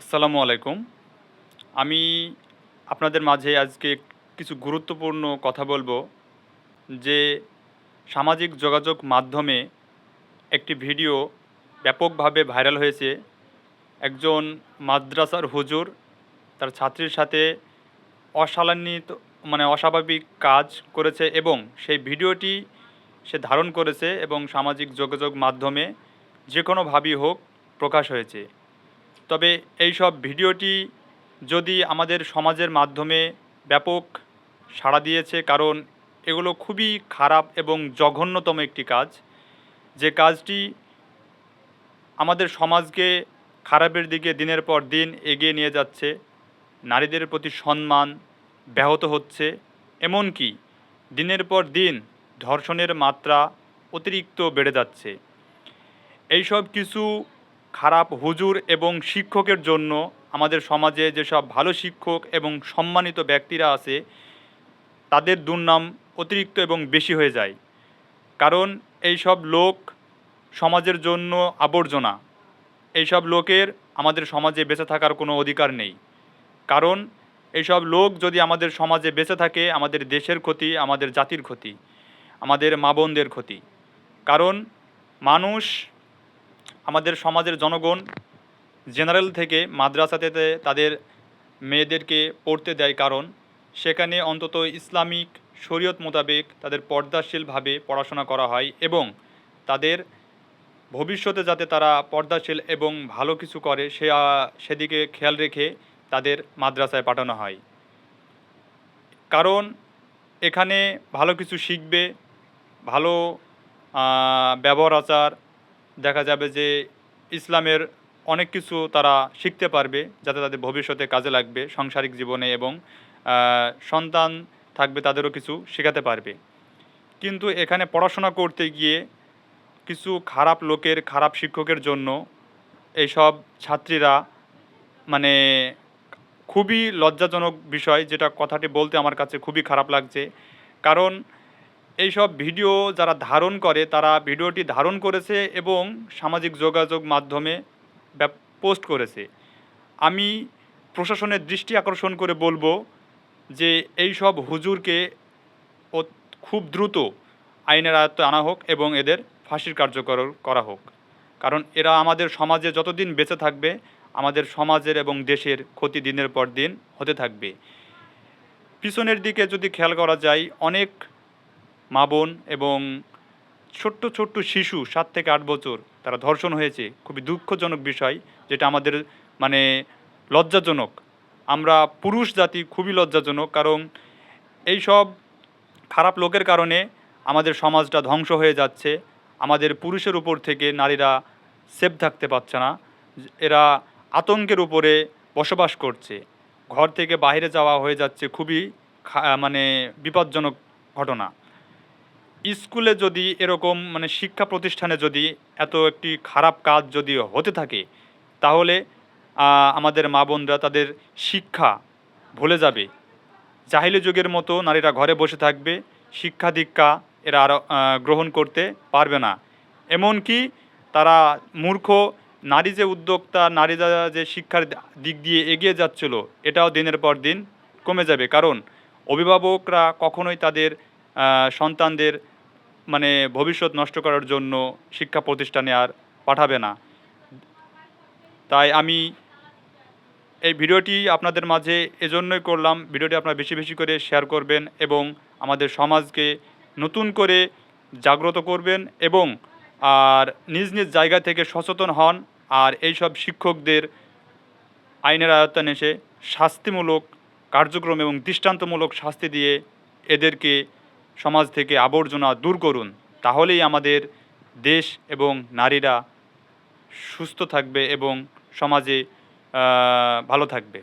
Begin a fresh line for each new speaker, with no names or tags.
আসসালামু আলাইকুম। আমি আপনাদের মাঝে আজকে কিছু গুরুত্বপূর্ণ কথা বলবো যে সামাজিক যোগাযোগ মাধ্যমে একটি ভিডিও ব্যাপকভাবে ভাইরাল হয়েছে। একজন মাদ্রাসার হুজুর তার ছাত্রীর সাথে অশালীন অস্বাভাবিক কাজ করেছে এবং সেই ভিডিওটি সে ধারণ করেছে এবং সামাজিক যোগাযোগ মাধ্যমে যে কোনোভাবেই হোক প্রকাশ হয়েছে। তবে এইসব ভিডিওটি যদি আমাদের সমাজের মাধ্যমে ব্যাপক সাড়া দিয়েছে, কারণ এগুলো খুবই খারাপ এবং জঘন্যতম একটি কাজ, যে কাজটি আমাদের সমাজকে খারাপের দিকে দিনের পর দিন এগিয়ে নিয়ে যাচ্ছে। নারীদের প্রতি সম্মান ব্যাহত হচ্ছে, এমনকি দিনের পর দিন ধর্ষণের মাত্রা অতিরিক্ত বেড়ে যাচ্ছে। এইসব কিছু খারাপ হুজুর এবং শিক্ষকের জন্য আমাদের সমাজে যেসব ভালো শিক্ষক এবং সম্মানিত ব্যক্তিরা আছে তাদের দুর্নাম অতিরিক্ত এবং বেশি হয়ে যায়। কারণ এইসব লোক সমাজের জন্য আবর্জনা। এইসব লোকের আমাদের সমাজে বেঁচে থাকার কোনো অধিকার নেই। কারণ এইসব লোক যদি আমাদের সমাজে বেঁচে থাকে, আমাদের দেশের ক্ষতি, আমাদের জাতির ক্ষতি, আমাদের মা বোনদের ক্ষতি। কারণ মানুষ, আমাদের সমাজের জনগণ জেনারেল থেকে মাদ্রাসাতে তাদের মেয়েদেরকে পড়তে দেয়, কারণ সেখানে অন্তত ইসলামিক শরীয়ত মোতাবেক তাদের পর্দাশীলভাবে পড়াশোনা করা হয় এবং তাদের ভবিষ্যতে যাতে তারা পর্দাশীল এবং ভালো কিছু করে সেদিকে খেয়াল রেখে তাদের মাদ্রাসায় পাঠানো হয়। কারণ এখানে ভালো কিছু শিখবে, ভালো ব্যবহার আচার, দেখা যাবে যে ইসলামের অনেক কিছু তারা শিখতে পারবে, যাতে তাদের ভবিষ্যতে কাজে লাগবে সাংসারিক জীবনে, এবং সন্তান থাকবে তাদেরও কিছু শেখাতে পারবে। কিন্তু এখানে পড়াশোনা করতে গিয়ে কিছু খারাপ লোকের, খারাপ শিক্ষকের জন্য এইসব ছাত্রীরা মানে খুবই লজ্জাজনক বিষয়, যেটা কথাটি বলতে আমার কাছে খুবই খারাপ লাগছে। কারণ এইসব ভিডিও যারা ধারণ করে তারা ভিডিওটি ধারণ করেছে এবং সামাজিক যোগাযোগ মাধ্যমে পোস্ট করেছে। আমি প্রশাসনের দৃষ্টি আকর্ষণ করে বলবো যে এই সব হুজুরকে খুব দ্রুত আইনের আয়ত্তে আনা হোক এবং এদের ফাঁসির কার্যকর করা হোক। কারণ এরা আমাদের সমাজে যতদিন বেঁচে থাকবে, আমাদের সমাজের এবং দেশের ক্ষতি দিনের পর দিন হতে থাকবে। পিছনের দিকে যদি খেয়াল করা যায়, অনেক মা বোন এবং ছোট্ট ছোট্ট শিশু 7 থেকে 8 বছর তারা ধর্ষণ হয়েছে। খুবই দুঃখজনক বিষয়, যেটা আমাদের মানে লজ্জাজনক। আমরা পুরুষ জাতি খুবই লজ্জাজনক, কারণ এই সব খারাপ লোকের কারণে আমাদের সমাজটা ধ্বংস হয়ে যাচ্ছে। আমাদের পুরুষের উপর থেকে নারীরা সেফ থাকতে পারছে না। এরা আতঙ্কের উপরে বসবাস করছে। ঘর থেকে বাইরে যাওয়া হয়ে যাচ্ছে খুবই বিপজ্জনক ঘটনা। স্কুলে যদি এরকম শিক্ষা প্রতিষ্ঠানে যদি এত একটি খারাপ কাজ যদি হতে থাকে, তাহলে আমাদের মা বোনরা তাদের শিক্ষা ভুলে যাবে। জাহিলি যুগের মতো নারীরা ঘরে বসে থাকবে, শিক্ষা দীক্ষা এরা আর গ্রহণ করতে পারবে না। এমনকি তারা মূর্খ, নারী যে উদ্যোক্তা, নারীরা যে শিক্ষার দিক দিয়ে এগিয়ে যাচ্ছিল, এটাও দিনের পর দিন কমে যাবে। কারণ অভিভাবকরা কখনোই তাদের সন্তানদের ভবিষ্যৎ নষ্ট করার জন্য শিক্ষা প্রতিষ্ঠানে আর পাঠাবে না। তাই আমি এই ভিডিওটি আপনাদের মাঝে এজন্যই করলাম, ভিডিওটি আপনারা বেশি বেশি করে শেয়ার করবেন এবং আমাদের সমাজকে নতুন করে জাগ্রত করবেন এবং আর নিজ নিজ জায়গা থেকে সচেতন হন। আর এইসব শিক্ষকদের আইনের আয়ত্তে এসে শাস্তিমূলক কার্যক্রম এবং দৃষ্টান্তমূলক শাস্তি দিয়ে এদেরকে সমাজ থেকে আবর্জনা দূর করুন। তাহলেই আমাদের দেশ এবং নারীরা সুস্থ থাকবে এবং সমাজে ভালো থাকবে।